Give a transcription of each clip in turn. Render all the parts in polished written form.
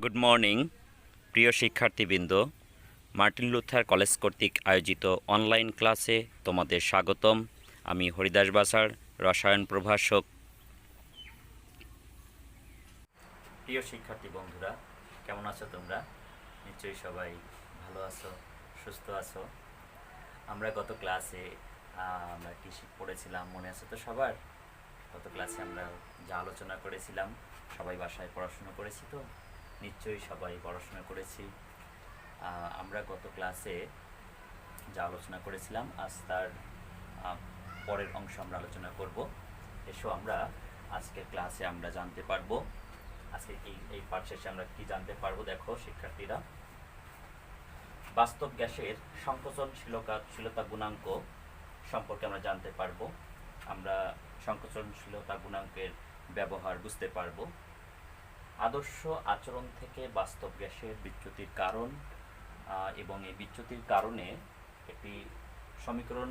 Good morning প্রিয় শিক্ষার্থীবৃন্দ। Martin Luther college কর্তৃক আয়োজিত অনলাইন ক্লাসে তোমাদের স্বাগতম। আমি হরিদাস বাসার রসায়ন প্রভাষক। প্রিয় শিক্ষার্থী বন্ধুরা, কেমন আছো তোমরা? নিশ্চয়ই সবাই ভালো আছো, সুস্থ আছো। আমরা গত ক্লাসে আমরা কি পড়েছিলাম মনে আছে তো সবার? গত ক্লাসে আমরা যা আলোচনা করেছিলাম, সবাই বাসায় পড়াশোনা করেছি তো? নিশ্চয়ই সবাই পড়াশোনা করেছি। আমরা গত ক্লাসে যা আলোচনা করেছিলাম আজ তার পরের অংশ আমরা আলোচনা করব। এসো আমরা আজকের ক্লাসে আমরা জানতে পারবো আজকে এই পাঠ শেষে আমরা কি জানতে পারবো। দেখো শিক্ষার্থীরা, বাস্তব গ্যাসের সংকোচনশীলতা গুণাঙ্ক সম্পর্কে আমরা জানতে পারবো। আমরা সংকোচনশীলতা গুণাঙ্কের ব্যবহার বুঝতে পারবো। আদর্শ আচরণ থেকে বাস্তব গ্যাসের বিচ্যুতির কারণ এবং এই বিচ্যুতির কারণে একটি সমীকরণ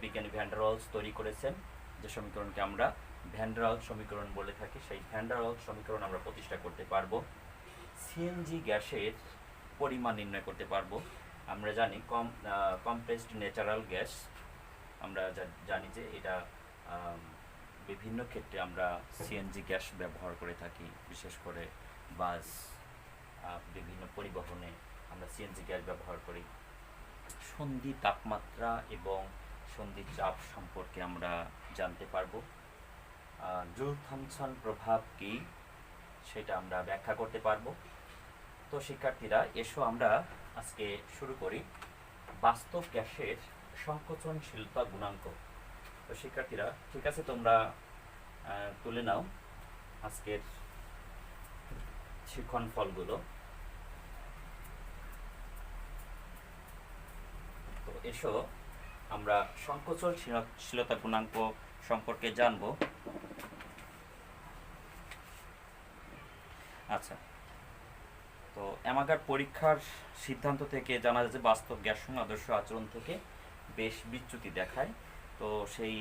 বিজ্ঞানী ভ্যান ডার ওয়ালস তৈরি করেছেন, যে সমীকরণকে আমরা ভ্যান ডার ওয়ালস সমীকরণ বলে থাকি। সেই ভ্যান ডার ওয়ালস সমীকরণ আমরা প্রতিষ্ঠা করতে পারবো। সিএনজি গ্যাসের পরিমাণ নির্ণয় করতে পারবো। আমরা জানি কমপ্রেসড ন্যাচারাল গ্যাস, আমরা জানি যে এটা বিভিন্ন ক্ষেত্রে আমরা সিএনজি গ্যাস ব্যবহার করে থাকি। বিশেষ করে বাস, বিভিন্ন পরিবহনে আমরা সিএনজি গ্যাস ব্যবহার করি। সন্ধি তাপমাত্রা এবং সন্ধি চাপ সম্পর্কে আমরা জানতে পারবো। জুল থমসন প্রভাব কি সেটা আমরা ব্যাখ্যা করতে পারবো। তো শিক্ষার্থীরা, এসো আমরা আজকে শুরু করি বাস্তব গ্যাসের সংকোচনশীলতা গুণাঙ্ক। তো শিক্ষার্থীরা, ঠিক আছে, তোমরা তুলে নাও আজকের শিক্ষণ ফলগুলো। তো এসো আমরা সংকোচনশীলতা গুণাঙ্ক সম্পর্কে জানব। আচ্ছা, তো অ্যামাগার পরীক্ষার সিদ্ধান্ত থেকে জানা যায় যে বাস্তব গ্যাসসমূহ আদর্শ আচরণ থেকে বেশ বিচ্যুতি দেখায়। তো সেই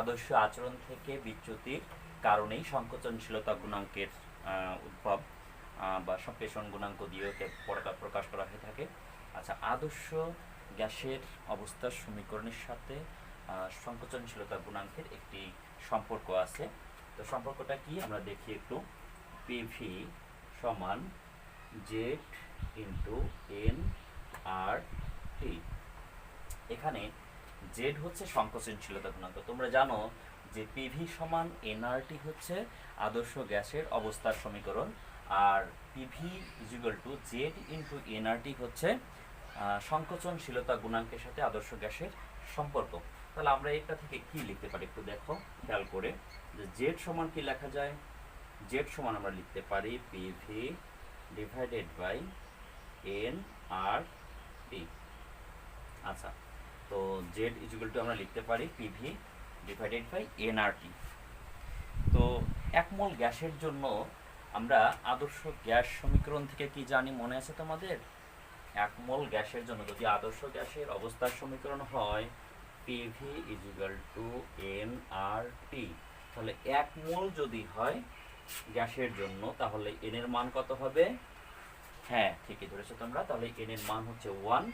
আদর্শ আচরণ থেকে বিচ্যুতির কারণেই সংকোচনশীলতা গুণাঙ্কের উদ্ভব বা সংশ্লেষণ গুণাঙ্ক দিয়েও প্রকাশ করা হয়ে থাকে। আচ্ছা, আদর্শ গ্যাসের অবস্থার সমীকরণের সাথে সংকোচনশীলতা গুণাঙ্কের একটি সম্পর্ক আছে। তো সম্পর্কটা কি আমরা দেখি একটু। পিভি সমান জেড ইন্টু এন আর টি। এখানে জেড হচ্ছে সংকোচনশীলতা গুণাঙ্ক। তোমরা জানো যে পিভি সমান এনআরটি হচ্ছে আদর্শ গ্যাসের অবস্থার সমীকরণ, আর PV equal to Z into NRT হচ্ছে সংকোচনশীলতা গুণাঙ্কের সাথে আদর্শ গ্যাসের সম্পর্ক। তাহলে আমরা এটা থেকে কি লিখতে পারি একটু দেখো খেয়াল করে, যে জেড সমান কি লেখা যায়? জেড সমান আমরা লিখতে পারি PV divided by N R টি। আচ্ছা, তো জেড ইকুয়াল টু আমরা লিখতে পারি PV divided by N R টি। তো এক মোল গ্যাসের জন্য আমরা আদর্শ গ্যাস সমীকরণ থেকে কি জানি মনে আছে তোমাদের? এক মোল গ্যাসের জন্য যদি আদর্শ গ্যাসের অবস্থার সমীকরণ হয় PV equal two N R T, তাহলে এক মোল যদি হয় গ্যাসের জন্য তাহলে এন এর মান কত হবে? হ্যাঁ, ঠিকই ধরেছো তোমরা। তাহলে এন এর মান হচ্ছে 1।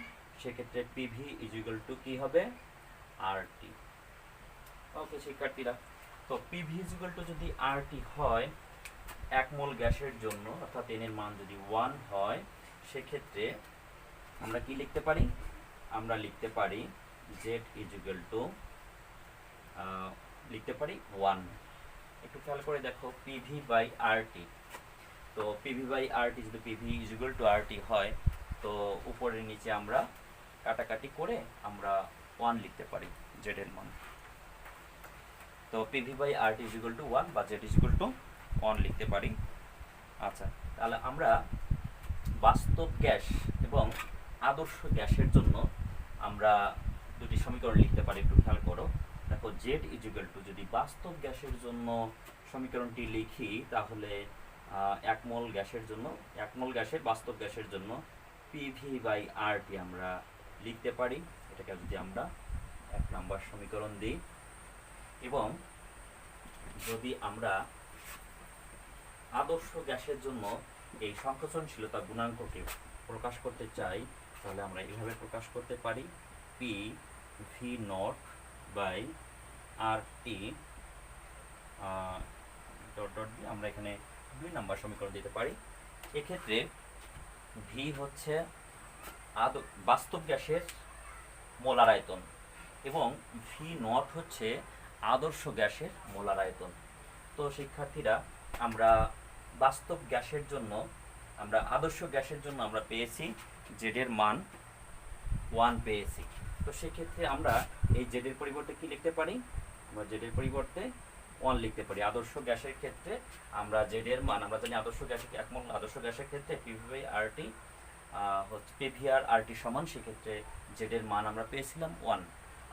সেক্ষেত্রে পিভি ইকুয়াল টু কি হবে? আর টি। ওকে শিক্ষার্থীরা, তো পিভি ইকুয়াল টু যদি আর টি হয় এক মোল গ্যাসের জন্য, অর্থাৎ এন এর মান যদি 1 হয়, সেক্ষেত্রে আমরা কি লিখতে পারি? আমরা লিখতে পারি জেড ইকুয়াল টু লিখতে পারি 1। একটু খেয়াল করে দেখো পিভি বাই আর টি। তো পিভি বাই আর টি যদি পিভি ইকুয়াল টু আর টি হয়, তো উপরের নিচে আমরা কাটাকাটি করে আমরা 1 লিখতে পারি জেড এর মান। তো PV by R T equal to 1 বা জেড ইকুয়াল টু 1 লিখতে পারি। আচ্ছা, তাহলে আমরা বাস্তব গ্যাস এবং আদর্শ গ্যাসের জন্য আমরা দুটি সমীকরণ লিখতে পারি। একটু খেয়াল করো, দেখো জেড ইকুয়াল টু যদি বাস্তব গ্যাসের জন্য সমীকরণটি লিখি তাহলে এক মোল গ্যাসের বাস্তব গ্যাসের জন্য পিভি বাই আর টি আমরা লিখতে পারি। এটাকে যদি আমরা 1 নম্বর সমীকরণ দিই, এবং যদি আমরা আদর্শ গ্যাসের জন্য এই সংকোচনশীলতা গুণাঙ্ককে প্রকাশ করতে চাই, তাহলে আমরা এভাবে প্রকাশ করতে পারি, P V not by R T dot dot দিয়ে আমরা এখানে 2 নম্বর সমীকরণ দিতে পারি। এক্ষেত্রে ভি হচ্ছে বাস্তব গ্যাসের মোলার আয়তন এবং ভি নট হচ্ছে আদর্শ গ্যাসের মোলার আয়তন। তো শিক্ষার্থীরা, আমরা বাস্তব গ্যাসের জন্য, আমরা আদর্শ গ্যাসের জন্য আমরা পেয়েছি জেডের মান 1 পেয়েছি। তো সেক্ষেত্রে আমরা এই জেডের পরিবর্তে কি লিখতে পারি? আমরা জেডের পরিবর্তে 1 লিখতে পারি। আদর্শ গ্যাসের ক্ষেত্রে আমরা জেডের মান, আমরা জানি আদর্শ গ্যাসের একমল আদর্শ গ্যাসের ক্ষেত্রে পিভি বাই আরটি হচ্ছে পিভিআর আরটি সমান, সেক্ষেত্রে জেডের মান আমরা পেয়েছিলাম 1।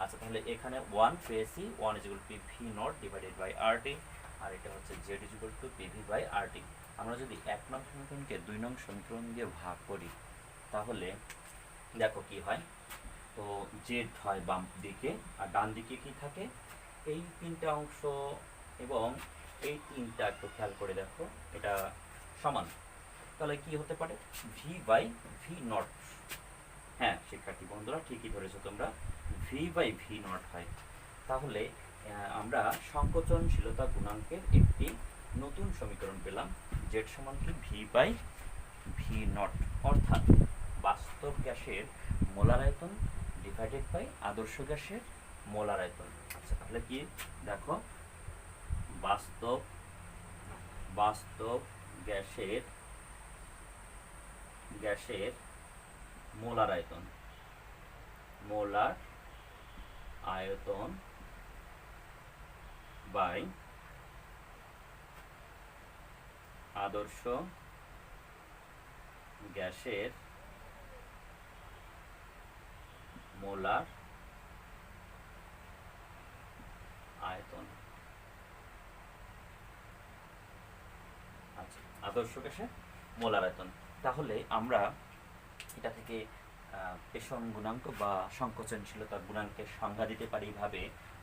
আচ্ছা, তাহলে এখানে 1 পেয়েছি, 1 is equal to PV not divided by RT, আর এটা হচ্ছে Z is equal to PV by RT. আমরা যদি 1 নং সমীকরণকে 2 নং সমীকরণ দিয়ে ভাগ করি তাহলে দেখো কি হয়। তো জেড হয় বাম দিকে আর ডান দিকে কি থাকে? এই 3টা অংশ এবং এই 3টা একটু খেয়াল করে দেখো, এটা সমান। তাহলে কি হতে পারে? V by V not. হ্যাঁ শিক্ষার্থী বন্ধুরা, ঠিকই ধরেছো তোমরা, ভি বাই ভি নট হয়। তাহলে আমরা সংকোচনশীলতা গুণাঙ্কের একটি নতুন সমীকরণ পেলাম, জেড সমান কি? ভি বাই ভি নট, অর্থাৎ বাস্তব গ্যাসের মোলার আয়তন ডিভাইডেড বাই আদর্শ গ্যাসের মোলার আয়তন। আচ্ছা, তাহলে কি দেখো, বাস্তব গ্যাসের মোলার আয়তন বাই আদর্শ গ্যাসের মোলার আয়তন। আচ্ছা, আদর্শ গ্যাসের মোলার আয়তন। তাহলে আমরা এটা থেকে পেষণ গুণাঙ্ক বা সংকোচনশীলতা গুণাঙ্কের সংজ্ঞা দিতে পারি এইভাবে।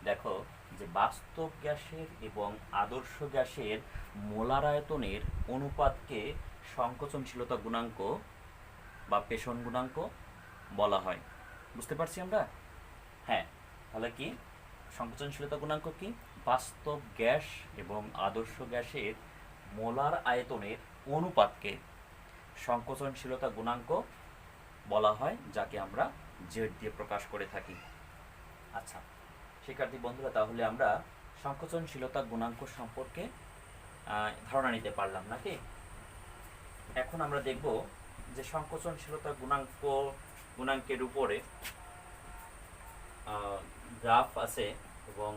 দেখো যে বাস্তব গ্যাসের এবং আদর্শ গ্যাসের মোলার আয়তনের অনুপাতকে সংকোচনশীলতা গুণাঙ্ক বা পেষণ গুণাঙ্ক বলা হয়। বুঝতে পারছি আমরা? হ্যাঁ, তাহলে কি সংকোচনশীলতা গুণাঙ্ক কি? বাস্তব গ্যাস এবং আদর্শ গ্যাসের মোলার আয়তনের অনুপাতকে সংকোচনশীলতা গুণাঙ্ক বলা হয়, যাকে আমরা জেড দিয়ে প্রকাশ করে থাকি। আচ্ছা শিক্ষার্থী বন্ধুরা, তাহলে আমরা সংকোচনশীলতা গুণাঙ্ক সম্পর্কে ধারণা নিতে পারলাম নাকি? এখন আমরা দেখব যে সংকোচনশীলতা গুণাঙ্কের উপরে গ্রাফ আছে এবং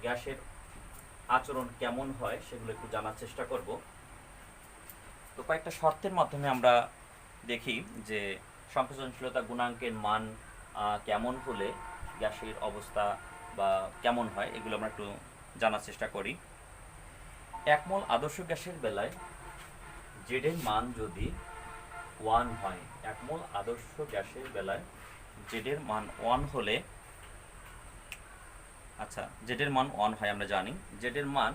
গ্যাসের আচরণ কেমন হয় সেগুলো একটু জানার চেষ্টা করব। তো কয়েকটা শর্তের মাধ্যমে আমরা দেখি যে সংকোচনশীলতা গুণাঙ্কের মান কেমন হলে গ্যাসের অবস্থা বা কেমন হয়, এগুলো আমরা একটু জানার চেষ্টা করি। একমল আদর্শ গ্যাসের বেলায় জেডের মান যদি 1 হয়, একমল আদর্শ গ্যাসের বেলায় জেডের মান 1 হলে, আচ্ছা জেডের মান 1 হয়, আমরা জানি জেডের মান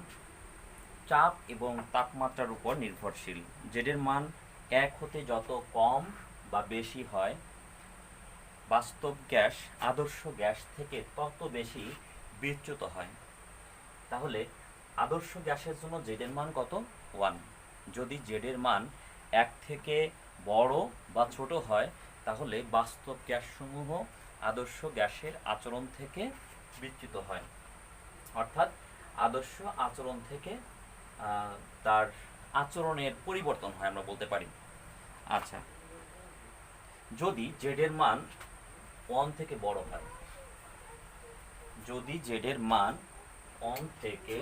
চাপ এবং তাপমাত্রার উপর নির্ভরশীল। জেডের মান 1 হতে যত কম বা বেশি হয়, বাস্তব গ্যাস আদর্শ গ্যাস থেকে তত বেশি বিচ্যুত হয়। তাহলে আদর্শ গ্যাসের জন্য জেডের মান কত? 1। যদি জেডের মান 1 থেকে বড় বা ছোট হয়, তাহলে বাস্তব গ্যাসসমূহ আদর্শ গ্যাসের আচরণ থেকে বিচ্যুত হয়, অর্থাৎ আদর্শ আচরণ থেকে তার আচরণের পরিবর্তন হয়, আমরা বলতে পারি। আচ্ছা, যদি জেডের মান 1 থেকে বড় হয়, যদি জেডের মান 1 থেকে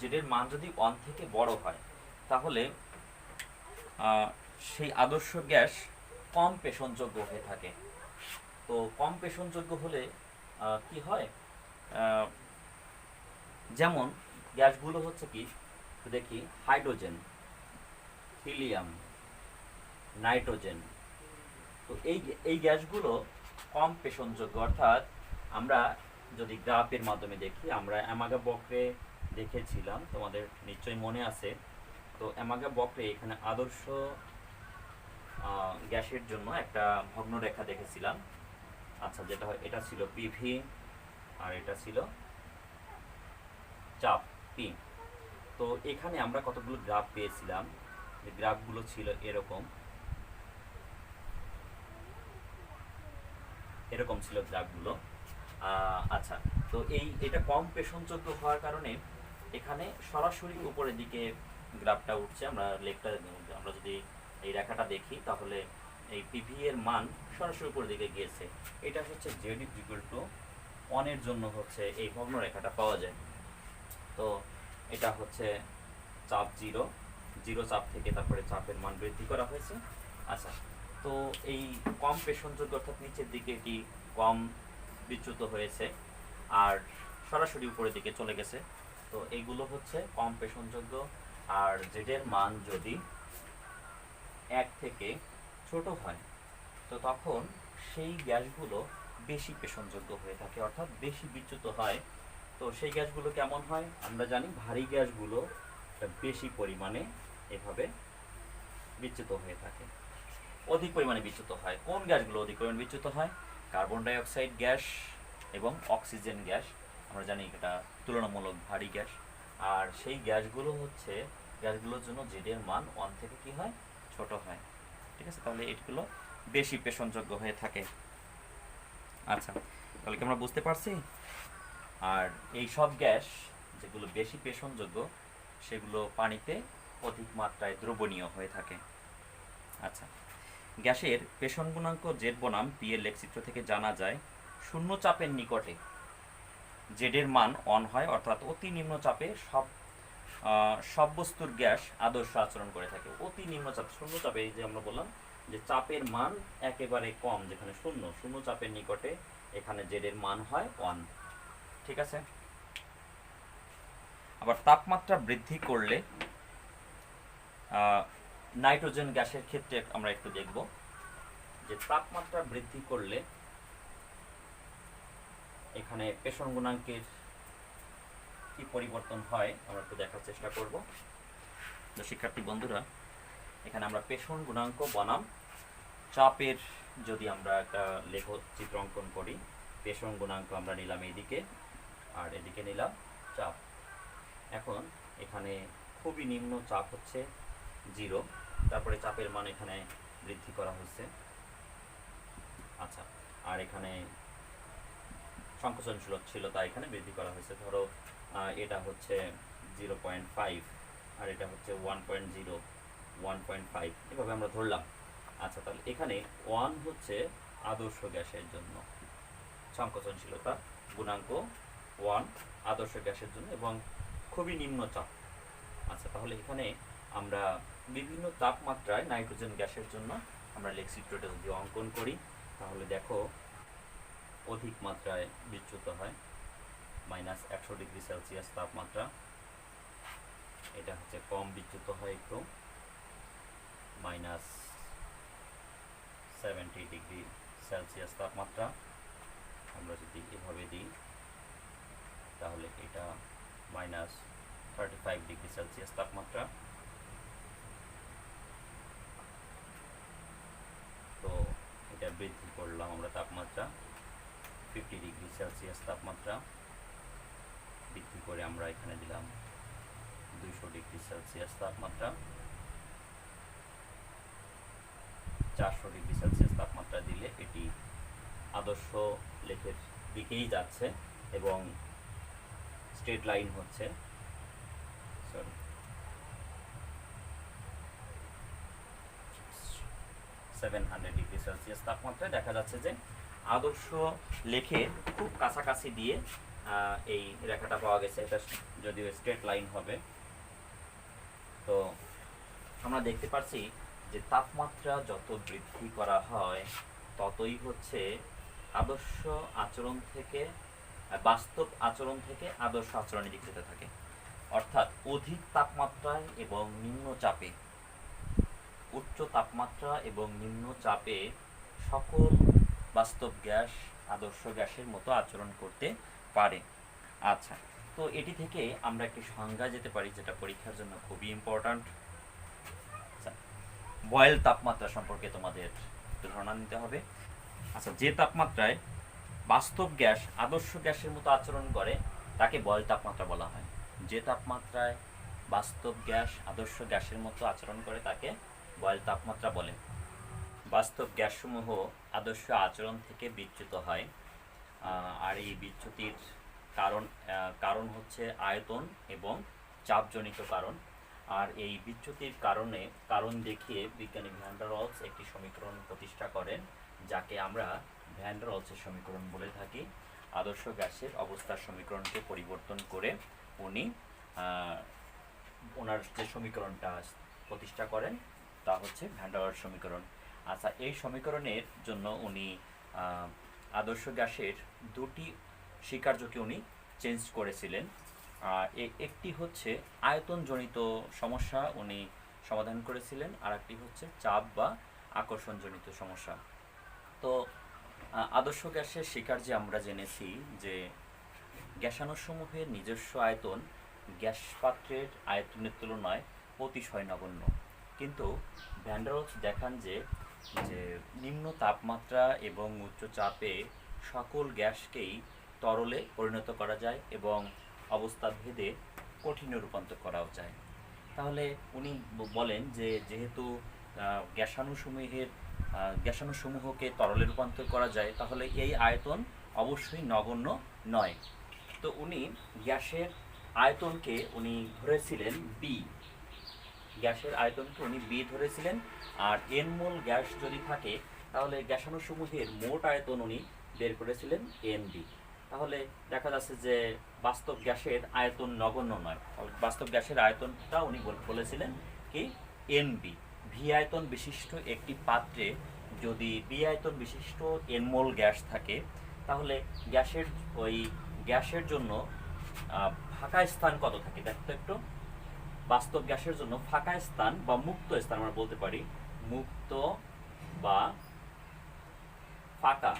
জেডের মান যদি 1 থেকে বড় হয়, তাহলে সেই আদর্শ গ্যাস কম পেষণযোগ্য হয়ে থাকে। তো কম পেষণযোগ্য হলে কি হয়? যেমন গ্যাসগুলো হচ্ছে কি, দেখি হাইড্রোজেন, হিলিয়াম, নাইট্রোজেন। তো এই গ্যাসগুলো কম পেষণযোগ্য, অর্থাৎ আমরা যদি গ্রাফের মাধ্যমে দেখি, আমরা অ্যামাগা বক্রে দেখেছিলাম, তোমাদের নিশ্চয়ই মনে আছে। তো অ্যামাগা বক্রে এখানে আদর্শ গ্যাসের জন্য একটা ভগ্নরেখা দেখেছিলাম। আচ্ছা, যেটা হয় এটা ছিল পিভি আর এটা ছিল চাপ পি। তো এখানে আমরা কতগুলো গ্রাফ পেয়েছিলাম, যে গ্রাফগুলো ছিল এরকম এরকম ছিল গ্রাফগুলো। আচ্ছা, তো এটা কম পেষণযোগ্য হওয়ার কারণে এখানে সরাসরি উপরের দিকে গ্রাফটা উঠছে। আমরা যদি এই রেখাটা দেখি তাহলে এই পিভি এর মান সরাসরি উপরের দিকে গিয়েছে। এটা হচ্ছে জেড ইকুয়াল টু 1 এর জন্য হচ্ছে এই ভগ্ন রেখাটা পাওয়া যায়। তো এটা হচ্ছে চাপ জিরো, জিরো চাপ থেকে তারপরে চাপের মান বৃদ্ধি করা হয়েছে। আচ্ছা, তো এই কম পেষণযোগ্য অর্থাৎ নিচের দিকে এটি কম বিচ্যুত হয়েছে আর সরাসরি উপরের দিকে চলে গেছে। তো এইগুলো হচ্ছে কম পেষণযোগ্য। আর জেডের মান যদি 1 থেকে ছোট হয় তো তখন সেই গ্যাসগুলো বেশি পেষণযোগ্য হয়ে থাকে, অর্থাৎ বেশি বিচ্যুত হয়। তো সেই গ্যাসগুলো কেমন হয় আমরা জানি, ভারী গ্যাসগুলো বেশি পরিমাণে এভাবে বিচ্যুত হয়ে থাকে, অধিক পরিমাণে বিচ্যুত হয়। কোন গ্যাসগুলো অধিক পরিমাণে বিচ্যুত হয়? কার্বন ডাই অক্সাইড গ্যাস এবং অক্সিজেন গ্যাস। আমরা জানি এটা তুলনামূলক ভারী গ্যাস। আর সেই গ্যাসগুলোর জন্য জেডের মান 1 থেকে কি হয়, ছোট হয়। ঠিক আছে, তাহলে এগুলো বেশি পেষণযোগ্য হয়ে থাকে। আচ্ছা, তাহলে কি আমরা বুঝতে পারছি? আর এই সব গ্যাস যেগুলো বেশি পেষণযোগ্য সেগুলো পানিতে অধিক মাত্রায় দ্রবণীয় হয়ে থাকে। আচ্ছা, গ্যাসের পেষণ গুণাঙ্ক জেড বনাম পি এর লেখচিত্র থেকে জানা যায় শূন্য চাপের নিকটে জেডের মান 1 হয়, অর্থাৎ অতি নিম্ন চাপে সব বস্তুর গ্যাস আদর্শ আচরণ করে থাকে। অতি নিম্ন চাপ, শূন্য চাপে, এই যে আমরা বললাম যে চাপের মান একেবারে কম, যেখানে শূন্য চাপের নিকটে এখানে জেডের মান হয় 1। ঠিক আছে। আবার তাপমাত্রা বৃদ্ধি করলে নাইট্রোজেন গ্যাসের ক্ষেত্রে আমরা একটু দেখব যে তাপমাত্রা বৃদ্ধি করলে এখানে পেষণ গুণাঙ্কের কি পরিবর্তন হয় আমরা একটু দেখার চেষ্টা করব। তো শিক্ষার্থী বন্ধুরা, এখানে আমরা পেষণ গুণাঙ্ক বনাম চাপের যদি আমরা একটা চিত্র অঙ্কন করি, পেষণ গুণাঙ্ক আমরা নিলাম এইদিকে আর এদিকে নিলাম চাপ। এখন এখানে খুবই নিম্ন চাপ হচ্ছে 0, তারপরে চাপের মান এখানে বৃদ্ধি করা হয়েছে। আচ্ছা, আর এখানে সংকোচনশীলতা এখানে বৃদ্ধি করা হয়েছে। ধরো এটা হচ্ছে 0.5 আর এটা হচ্ছে 1.0, 1.5 এভাবে আমরা ধরলাম। আচ্ছা, তাহলে এখানে 1 হচ্ছে আদর্শ গ্যাসের জন্য সংকোচনশীলতা গুণাঙ্ক 1 আদর্শ গ্যাসের জন্য এবং খুবই নিম্ন চাপ। আচ্ছা, তাহলে এখানে আমরা বিভিন্ন তাপমাত্রায় নাইট্রোজেন গ্যাসের জন্য আমরা লেখচিত্রটা যদি অঙ্কন করি তাহলে দেখো অধিক মাত্রায় বিচ্যুত হয়, -100 ডিগ্রি সেলসিয়াস তাপমাত্রা। এটা হচ্ছে কম বিচ্যুত হয় একটু, -70 ডিগ্রি সেলসিয়াস তাপমাত্রা। আমরা যদি এভাবে দিই তাহলে এটা -35 ডিগ্রি সেলসিয়াস তাপমাত্রা। তো এটা বৃদ্ধি করলাম আমরা তাপমাত্রা 50 ডিগ্রি সেলসিয়াস তাপমাত্রা বৃদ্ধি করে আমরা এখানে দিলাম 200 ডিগ্রি সেলসিয়াস তাপমাত্রা। 400 ডিগ্রি সেলসিয়াস তাপমাত্রা দিলে এটি আদর্শ লেখের দিকেই যাচ্ছে এবং স্ট্রেট লাইন হচ্ছে 700 ডিগ্রি সেলসিয়াস তাপমাত্রায় দেখা যাচ্ছে যে আদর্শ লেখের খুব কাছাকাছি দিয়ে এই রেখাটা পাওয়া গেছে। এটা যদিও স্ট্রেট লাইন হবে। তো আমরা দেখতে পাচ্ছি যে তাপমাত্রা যত বৃদ্ধি করা হয় ততই হচ্ছে আদর্শ আচরণ থেকে বাস্তব আচরণ থেকে আদর্শ আচরণের দিকে যেতে থাকে। অর্থাৎ অধিক তাপমাত্রায় এবং নিম্ন চাপে, উচ্চ তাপমাত্রা এবং নিম্ন চাপে সকল বাস্তব গ্যাস আদর্শ গ্যাসের মতো আচরণ করতে পারে। আচ্ছা, তো এটি থেকে আমরা একটি সংজ্ঞা যেতে পারি যেটা পরীক্ষার জন্য খুবই ইম্পর্ট্যান্ট। বয়েল তাপমাত্রা সম্পর্কে তোমাদের ধারণা নিতে হবে। আচ্ছা, যে তাপমাত্রায় বাস্তব গ্যাস আদর্শ গ্যাসের মতো আচরণ করে তাকে বয়েল তাপমাত্রা বলা হয়। যে তাপমাত্রায় বাস্তব গ্যাস আদর্শ গ্যাসের মতো আচরণ করে তাকে বয়েল তাপমাত্রা বলে। বাস্তব গ্যাসসমূহ আদর্শ আচরণ থেকে বিচ্যুত হয়, আর এই বিচ্যুতির কারণ হচ্ছে আয়তন এবং চাপজনিত কারণ। আর এই বিচ্যুতির কারণ দেখিয়ে বিজ্ঞানী ভ্যান ডার ওয়ালস একটি সমীকরণ প্রতিষ্ঠা করেন, যাকে আমরা ভ্যান ডার ওয়ালসের সমীকরণ বলে থাকি। আদর্শ গ্যাসের অবস্থার সমীকরণকে পরিবর্তন করে উনি ওনার যে সমীকরণটা প্রতিষ্ঠা করেন তা হচ্ছে ভ্যান ডার ওয়ালস সমীকরণ। আচ্ছা, এই সমীকরণের জন্য উনি আদর্শ গ্যাসের দুটি স্বীকার্যকে উনি চেঞ্জ করেছিলেন। একটি হচ্ছে আয়তনজনিত সমস্যা উনি সমাধান করেছিলেন, আর একটি হচ্ছে চাপ বা আকর্ষণজনিত সমস্যা। তো আদর্শ গ্যাসের স্বীকার্যে আমরা জেনেছি যে গ্যাসাণুসমূহের নিজস্ব আয়তন গ্যাস পাত্রের আয়তনের তুলনায় অতিশয় নগণ্য। কিন্তু ভ্যান ডার ওয়ালস দেখান যে নিম্ন তাপমাত্রা এবং উচ্চ চাপে সকল গ্যাসকেই তরলে পরিণত করা যায় এবং অবস্থা ভেদে কঠিনে রূপান্তর করাও যায়। তাহলে উনি বলেন যে যেহেতু গ্যাসাণুসমূহকে তরলে রূপান্তর করা যায়, তাহলে এই আয়তন অবশ্যই নগণ্য নয়। তো উনি গ্যাসের আয়তনকে উনি ধরেছিলেন বি, গ্যাসের আয়তনকে উনি বি ধরেছিলেন। আর এন মোল গ্যাস যদি থাকে তাহলে গ্যাসাণুসমূহের মোট আয়তন উনি বের করেছিলেন এন বি। তাহলে দেখা যাচ্ছে যে বাস্তব গ্যাসের আয়তন নগণ্য নয়, বাস্তব গ্যাসের আয়তনটা উনি বলেছিলেন কি এন বি। ভি আয়তন বিশিষ্ট একটি পাত্রে যদি বি আয়তন বিশিষ্ট এন মোল গ্যাস থাকে, তাহলে গ্যাসের জন্য ফাঁকা স্থান কত থাকে দেখো তো একটু। বাস্তব গ্যাসের জন্য ফাঁকা স্থান বা মুক্ত স্থান আমরা বলতে পারি, মুক্ত বা ফাঁকা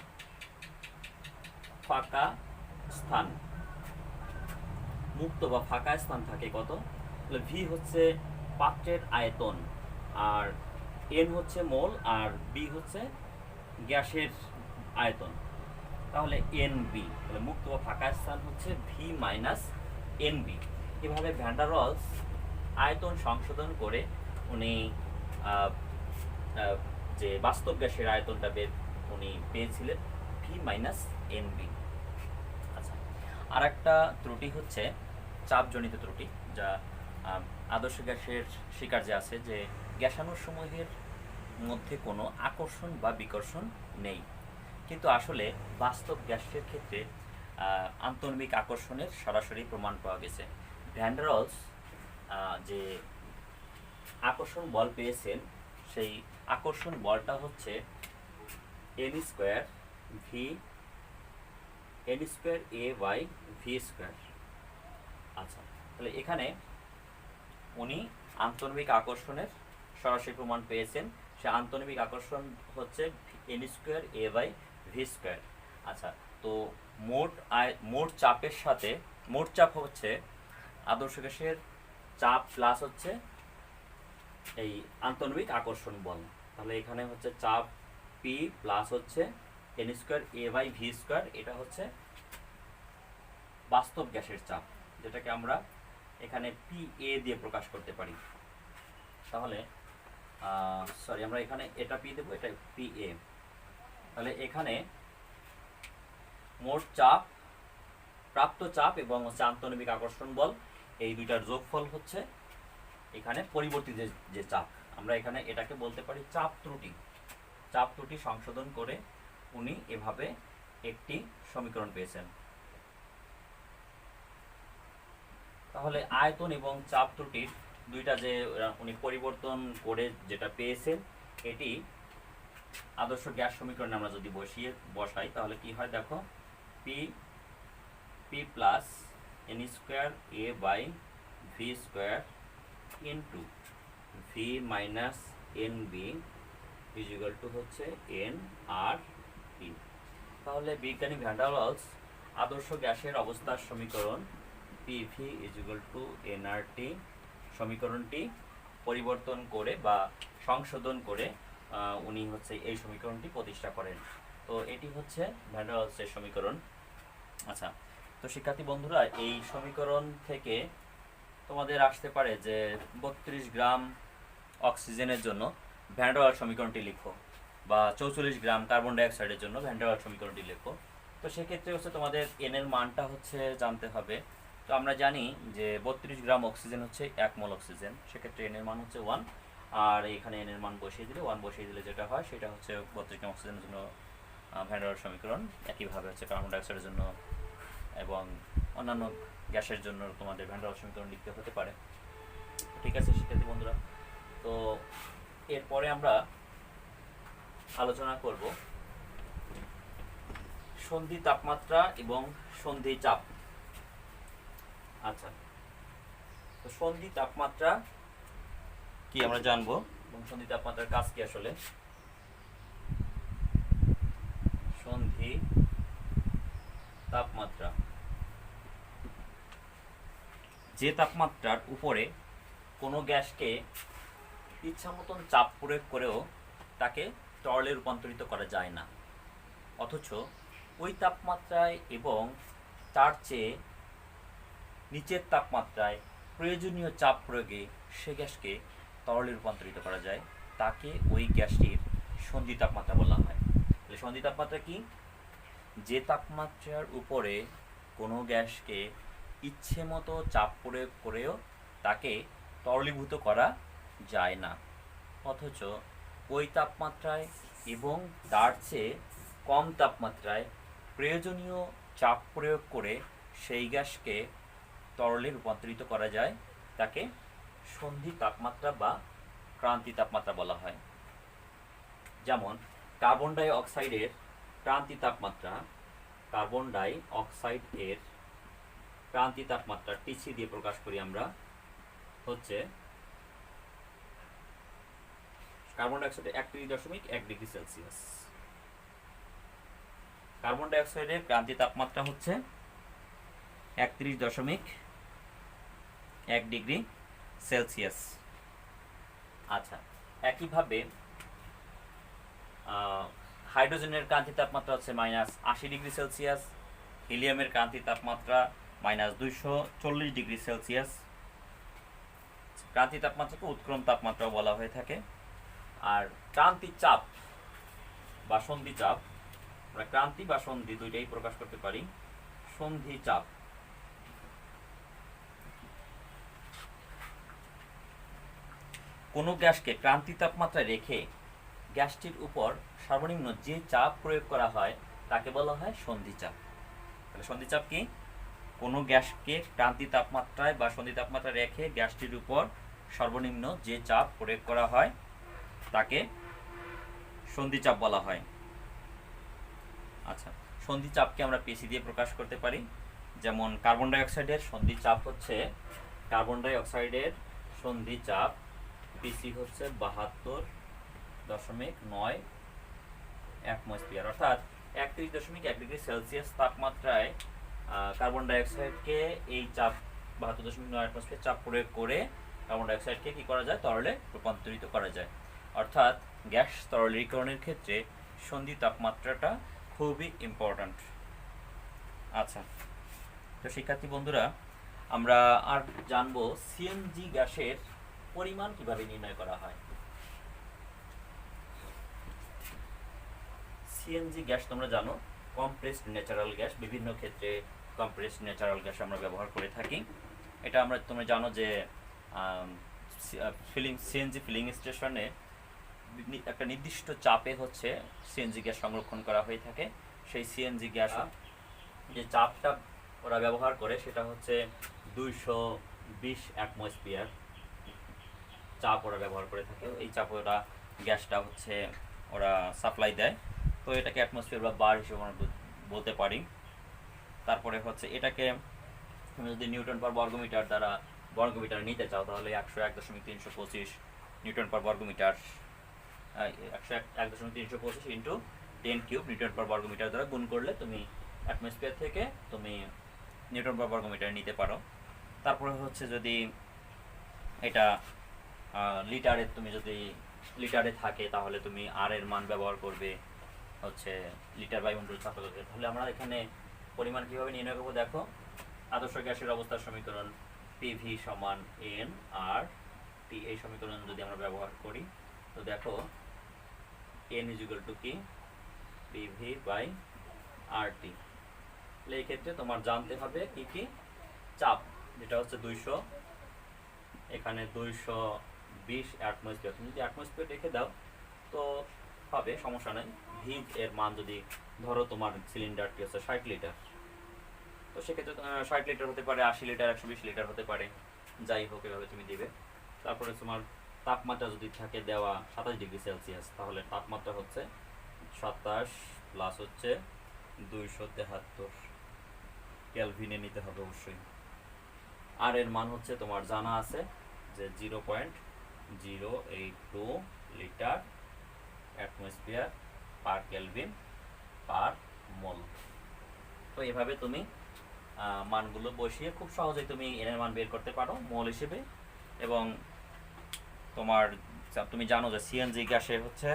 স্থান, মুক্ত বা ফাঁকা স্থান থাকে কত? ভি হচ্ছে পাত্রের আয়তন, আর এন হচ্ছে মোল, আর বি হচ্ছে গ্যাসের আয়তন। তাহলে এন বি, তাহলে মুক্ত বা ফাঁকা স্থান হচ্ছে ভি মাইনাস এন বি। এভাবে ভ্যান ডার ওয়ালস আয়তন সংশোধন করে উনি যে বাস্তব গ্যাসের আয়তনটা উনি পেয়েছিলেন ভি মাইনাস এন বি। আচ্ছা, আর একটা ত্রুটি হচ্ছে চাপজনিত ত্রুটি, যা আদর্শ গ্যাসের স্বীকার্যে আছে যে গ্যাসাণুসমূহের মধ্যে কোনো আকর্ষণ বা বিকর্ষণ নেই। কিন্তু আসলে বাস্তব গ্যাসের ক্ষেত্রে আন্তঃনৈমিক আকর্ষণের সরাসরি প্রমাণ পাওয়া গেছে। ভ্যান ডার ওয়ালস যে আকর্ষণ বল পেয়েছেন, সেই আকর্ষণ বলটা হচ্ছে N square A by V square. আচ্ছা, তাহলে এখানে উনি আন্তঃনৈমিক আকর্ষণের সরাসরি প্রমাণ পেয়েছেন। সে আন্তঃনৈমিক আকর্ষণ হচ্ছে N square A by V square. আচ্ছা, তো মোট চাপের সাথে মোট চাপ হচ্ছে আদর্শ গ্যাসের চাপ প্লাস হচ্ছে এই আন্তঃনৈমিক আকর্ষণ বল। তাহলে এখানে হচ্ছে চাপ পি প্লাস হচ্ছে N square A by V square. এটা হচ্ছে বাস্তব গ্যাসের চাপ, যেটাকে আমরা এখানে পি এ দিয়ে প্রকাশ করতে পারি। তাহলে আমরা এখানে এটা পি দেবো, এটা পি এ। তাহলে এখানে মোট চাপ, প্রাপ্ত চাপ এবং হচ্ছে আন্তঃনৈমিক আকর্ষণ বল, এই দুইটার যোগফল হচ্ছে এখানে পরিবর্তিত যে চাপ। আমরা এখানে এটাকে বলতে পারি চাপ ত্রুটি। চাপ ত্রুটি সংশোধন করে উনি এভাবে একটি সমীকরণ পেয়েছেন। তাহলে আয়তন এবং চাপ ত্রুটির দুইটা যে উনি পরিবর্তন করে যেটা পেয়েছেন, এটি আদর্শ গ্যাস সমীকরণে আমরা যদি বসাই তাহলে কি হয় দেখো, P plus N square A by V square into V minus N B is equal to হচ্ছে এন আর টি। তাহলে বিজ্ঞানী ভ্যান ডার ওয়ালস আদর্শ গ্যাসের অবস্থার সমীকরণ PV is equal to NRT সমীকরণটি পরিবর্তন করে বা সংশোধন করে উনি হচ্ছে এই সমীকরণটি প্রতিষ্ঠা করেন। তো এটি হচ্ছে ভ্যান ডার ওয়ালসের সমীকরণ। আচ্ছা, তো শিক্ষার্থী বন্ধুরা, এই সমীকরণ থেকে তোমাদের আসতে পারে যে 32 গ্রাম অক্সিজেনের জন্য ভ্যান ডার ওয়ালস সমীকরণটি লিখো, বা 44 গ্রাম কার্বন ডাইঅক্সাইডের জন্য ভ্যান ডার ওয়ালস সমীকরণটি লিখো। তো সেক্ষেত্রে হচ্ছে তোমাদের এন এর মানটা হচ্ছে জানতে হবে। তো আমরা জানি যে 32 গ্রাম অক্সিজেন হচ্ছে 1 মোল অক্সিজেন, সেক্ষেত্রে এন এর মান হচ্ছে 1। আর এখানে এন এর মান বসিয়ে দিলে 1 বসিয়ে দিলে যেটা হয় সেটা হচ্ছে 32 গ্রাম অক্সিজেনের জন্য ভ্যান ডার ওয়ালস সমীকরণ। একইভাবে হচ্ছে কার্বন ডাইঅক্সাইডের জন্য এবং অন্যান্য গ্যাসের জন্য তোমাদের ভ্যান ডার ওয়ালস সমীকরণ লিখতে হতে পারে। ঠিক আছে শিক্ষার্থী বন্ধুরা, তো এরপরে আমরা আলোচনা করব সন্ধি তাপমাত্রা এবং সন্ধি চাপ। আচ্ছা, তো সন্ধি তাপমাত্রা কি আমরা জানবো এবং সন্ধি তাপমাত্রার কাজ কি আসলে। সন্ধি তাপমাত্রা যে তাপমাত্রার উপরে কোনো গ্যাসকে ইচ্ছা মতন চাপ প্রয়োগ করেও তাকে তরলে রূপান্তরিত করা যায় না, অথচ ওই তাপমাত্রায় এবং তার চেয়ে নিচের তাপমাত্রায় প্রয়োজনীয় চাপ প্রয়োগে সে গ্যাসকে তরলে রূপান্তরিত করা যায়, তাকে ওই গ্যাসটির সন্ধি তাপমাত্রা বলা হয়। তাহলে সন্ধি তাপমাত্রা কি? যে তাপমাত্রার উপরে কোনো গ্যাসকে ইচ্ছে মতো চাপ প্রয়োগ করেও তাকে তরলীভূত করা যায় না, অথচ ওই তাপমাত্রায় এবং তার চেয়ে কম তাপমাত্রায় প্রয়োজনীয় চাপ প্রয়োগ করে সেই গ্যাসকে তরলে রূপান্তরিত করা যায়, তাকে সন্ধি তাপমাত্রা বা ক্রান্তি তাপমাত্রা বলা হয়। যেমন কার্বন ডাই অক্সাইডের ক্রান্তি তাপমাত্রা, কার্বন ডাই অক্সাইডের ক্রান্তি তাপমাত্রা টিসি দিয়ে প্রকাশ করি আমরা, হচ্ছে কার্বন ডাইঅক্সাইডের 31.1 ডিগ্রি সেলসিয়াস। কার্বন ডাইঅক্সাইডের ক্রান্তি তাপমাত্রা হচ্ছে 31.1 ডিগ্রি সেলসিয়াস। আচ্ছা, একইভাবে হাইড্রোজেনের ক্রান্তি তাপমাত্রা হচ্ছে -80 ডিগ্রি সেলসিয়াস, হিলিয়ামের ক্রান্তি তাপমাত্রা -240 ডিগ্রি সেলসিয়াস। ক্রান্তি তাপমাত্রাকে উৎক্রম তাপমাত্রা বলা হয়ে থাকে। আর ক্রান্তি চাপ বা সন্ধি চাপ, আমরা ক্রান্তি বা সন্ধি দুইটাই প্রকাশ করতে পারি। সন্ধি চাপ কোনো গ্যাসকে ক্রান্তি তাপমাত্রায় রেখে গ্যাসটির উপর সর্বনিম্ন যে চাপ প্রয়োগ করা হয় তাকে বলা হয় সন্ধি চাপ। তাহলে সন্ধি চাপ কি? কোনো গ্যাসকে ক্রান্তি তাপমাত্রায় বা সন্ধি তাপমাত্রায় রেখে গ্যাসটির উপর সর্বনিম্ন যে চাপ প্রয়োগ করা হয় তাকে সন্ধি চাপ বলা হয়। আচ্ছা, সন্ধি চাপকে আমরা পিসি দিয়ে প্রকাশ করতে পারি। যেমন কার্বন ডাইঅক্সাইডের সন্ধি চাপ হচ্ছে, কার্বন ডাইঅক্সাইডের সন্ধি চাপ পিসি হচ্ছে 72.9 অ্যাটমসফিয়ার, অর্থাৎ 31.1 ডিগ্রি সেলসিয়াস তাপমাত্রায় কার্বন ডাইঅক্সাইডকে এই চাপ 72.9 অ্যাটমসফিয়ার চাপ প্রয়োগ করে কার্বন ডাইঅক্সাইডকে কি করা যায়? তরলে রূপান্তরিত করা যায়। অর্থাৎ গ্যাস তরলীকরণের ক্ষেত্রে সন্ধি তাপমাত্রাটা খুবই ইম্পর্ট্যান্ট। আচ্ছা, তো শিক্ষার্থী বন্ধুরা, আমরা আর জানবো সিএনজি গ্যাসের পরিমাণ কিভাবে নির্ণয় করা হয়। সিএনজি গ্যাস তোমরা জানো কম্প্রেসড ন্যাচারাল গ্যাস, বিভিন্ন ক্ষেত্রে কম্প্রেসড ন্যাচারাল গ্যাস আমরা ব্যবহার করে থাকি। এটা তোমরা জানো যে সিএনজি ফিলিং স্টেশনে একটা নির্দিষ্ট চাপে হচ্ছে সিএনজি গ্যাস সংরক্ষণ করা হয়ে থাকে। সেই সিএনজি গ্যাস যে চাপটা ওরা ব্যবহার করে সেটা হচ্ছে 220 অ্যাটমসফিয়ার চাপ ওরা ব্যবহার করে থাকে। এই চাপ ওরা গ্যাসটা হচ্ছে ওরা সাপ্লাই দেয়, তো এটাকে অ্যাটমসফিয়ার বা বার হিসেবে আমরা বলতে পারি। তারপরে হচ্ছে এটাকে তুমি যদি নিউটন পার বর্গমিটার দ্বারা বর্গমিটার নিতে চাও তাহলে 101.325 নিউটন পার বর্গমিটার, 101.325 ইন্টু 10 কিউব নিউটন পার বর্গমিটার দ্বারা গুণ করলে তুমি অ্যাটমসফিয়ার থেকে তুমি নিউটন পার বর্গমিটার নিতে পারো। তারপরে হচ্ছে যদি এটা লিটারে, তুমি যদি লিটারে থাকে তাহলে তুমি আর এর মান ব্যবহার করবে হচ্ছে লিটার বায়ুমণ্ডল চাপে। তাহলে আমরা এখানে পরিমাণ কীভাবে নির্ণয় করবো দেখো। আদর্শ গ্যাসের অবস্থার সমীকরণ পিভি সমান এন আর টি, এই সমীকরণ যদি আমরা ব্যবহার করি তো দেখো এন ইজিক্যাল টু কি পিভি বাই আর টি। তাহলে এই ক্ষেত্রে তোমার জানতে হবে কি কি চাপ, যেটা হচ্ছে 200, এখানে 220 অ্যাটমসফিয়ার। তুমি যদি অ্যাটমসফিয়ার রেখে দাও তো হবে, সমস্যা নেই। ভি এর মান যদি ধরো তোমার সিলিন্ডারটি হচ্ছে 60 লিটার, তো সেক্ষেত্রে 60 লিটার হতে পারে, 80 লিটার, 120 লিটার হতে পারে, যাই হোক এভাবে তুমি দিবে। তারপরে তোমার তাপমাত্রা যদি থাকে দেওয়া 27 ডিগ্রি সেলসিয়াস, তাহলে তাপমাত্রা হচ্ছে 27 প্লাস হচ্ছে 273 কেলভিনে নিতে হবে অবশ্যই। আর এর মান হচ্ছে তোমার জানা আছে যে 0.082 litre atmosphere per kelvin per mole. তো এভাবে তুমি মানগুলো বসিয়ে খুব সহজেই তুমি এন এর মান বের করতে পারো মোল হিসেবে। এবং তোমার তুমি জানো যে সিএনজি গ্যাসে হচ্ছে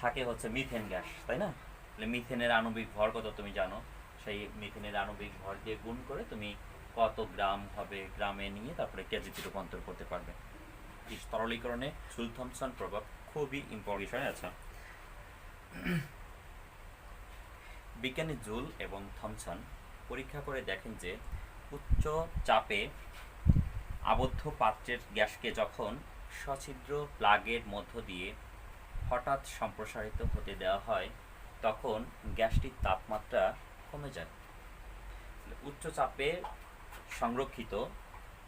থাকে হচ্ছে মিথেন গ্যাস, তাই না? তাহলে মিথেনের আণবিক ভর কত তুমি জানো, সেই মিথেনের আণবিক ভর দিয়ে গুণ করে তুমি কত গ্রাম হবে গ্রামে নিয়ে তারপরে কেজিতে রূপান্তর করতে পারবে। এই তরলীকরণে জুল থমসন প্রভাব খুবই ইম্পর্টেন্ট বিষয় আছে। বিজ্ঞানী জুল এবং থমসন পরীক্ষা করে দেখেন যে উচ্চ চাপে আবদ্ধ পাত্রের গ্যাসকে যখন সছিদ্র প্লাগের মধ্য দিয়ে হঠাৎ সম্প্রসারিত হতে দেওয়া হয় তখন গ্যাসটির তাপমাত্রা কমে যায়। উচ্চ চাপে সংরক্ষিত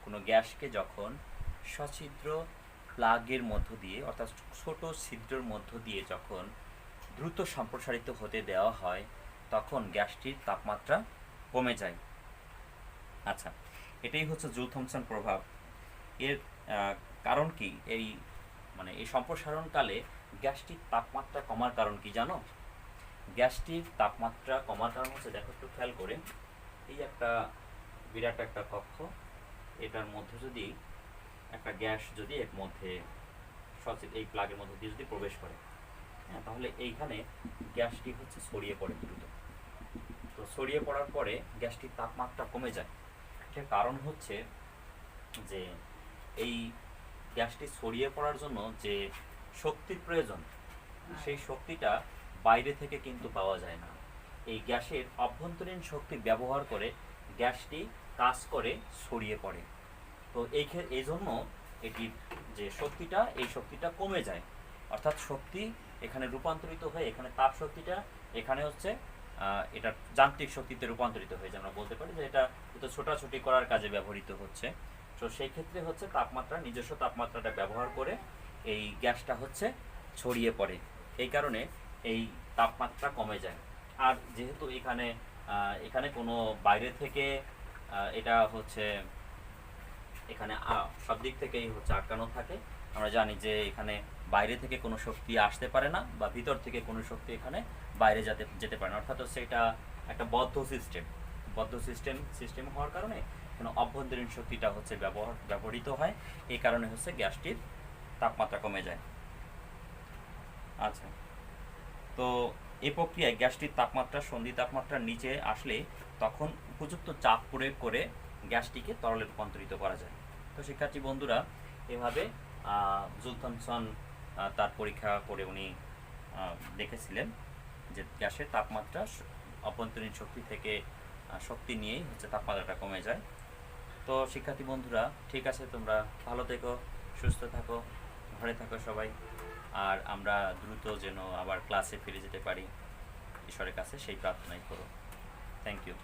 কোনো গ্যাসকে যখন সছিদ্র প্লাগের মধ্য দিয়ে অর্থাৎ ছোট ছিদ্রের মধ্য দিয়ে যখন দ্রুত সম্প্রসারিত হতে দেওয়া হয় তখন গ্যাসটির তাপমাত্রা কমে যায়। আচ্ছা, এটাই হচ্ছে জুল থমসন প্রভাব। এর কারণ কি? এই সম্প্রসারণকালে গ্যাসটির তাপমাত্রা কমার কারণ কি জানো? গ্যাসটির তাপমাত্রা কমার কারণ হচ্ছে, দেখো একটু খেয়াল করে, এই একটা বিরাট একটা কক্ষ, এটার মধ্যে যদি একটা গ্যাস যদি এর মধ্যে এই প্লাগের মধ্যে দিয়ে যদি প্রবেশ করে, হ্যাঁ, তাহলে এইখানে গ্যাসটি হচ্ছে ছড়িয়ে পড়ে দ্রুত। তো ছড়িয়ে পড়ার পরে গ্যাসটির তাপমাত্রা কমে যায়। এর কারণ হচ্ছে যে এই গ্যাসটি ছড়িয়ে পড়ার জন্য যে শক্তির প্রয়োজন, সেই শক্তিটা বাইরে থেকে কিন্তু পাওয়া যায় না। এই গ্যাসের অভ্যন্তরীণ শক্তি ব্যবহার করে গ্যাসটি কাজ করে ছড়িয়ে পড়ে। তো এই জন্য এটির যে শক্তিটা, এই শক্তিটা কমে যায়। অর্থাৎ শক্তি এখানে রূপান্তরিত হয়ে এখানে তাপ শক্তিটা এখানে হচ্ছে এটা যান্ত্রিক শক্তিতে রূপান্তরিত হয়ে যায়। আমরা বলতে পারি যে এটা ছোটাছুটি করার কাজে ব্যবহৃত হচ্ছে। তো সেই ক্ষেত্রে হচ্ছে তাপমাত্রা, নিজস্ব তাপমাত্রাটা ব্যবহার করে এই গ্যাসটা হচ্ছে ছড়িয়ে পড়ে, এই কারণে এই তাপমাত্রা কমে যায়। আর যেহেতু এখানে কোনো বাইরে থেকে এটা হচ্ছে এখানে সব দিক থেকেই হচ্ছে আটকানো থাকে। আমরা জানি যে এখানে বাইরে থেকে কোনো শক্তি আসতে পারে না, বা ভিতর থেকে কোনো শক্তি এখানে বাইরে যেতে পারে না। অর্থাৎ হচ্ছে এটা একটা বদ্ধ সিস্টেম হওয়ার কারণে এখানে অভ্যন্তরীণ শক্তিটা হচ্ছে ব্যবহৃত হয়, এই কারণে হচ্ছে গ্যাসটির তাপমাত্রা কমে যায়। আচ্ছা, তো এই প্রক্রিয়ায় গ্যাসটির তাপমাত্রা সন্ধি তাপমাত্রার নিচে আসলে তখন উপযুক্ত চাপ প্রয়োগ করে গ্যাসটিকে তরলে রূপান্তরিত করা যায়। তো শিক্ষার্থী বন্ধুরা, এভাবে জুল থমসন তার পরীক্ষা করে উনি দেখেছিলেন যে গ্যাসের তাপমাত্রা অভ্যন্তরীণ শক্তি থেকে শক্তি নিয়েই হচ্ছে তাপমাত্রাটা কমে যায়। তো শিক্ষার্থী বন্ধুরা, ঠিক আছে, তোমরা ভালো থেকো, সুস্থ থাকো, ঘরে থাকো সবাই। আর আমরা দ্রুত যেন আবার ক্লাসে ফিরে যেতে পারি, ঈশ্বরের কাছে সেই প্রার্থনাই করো। Thank you.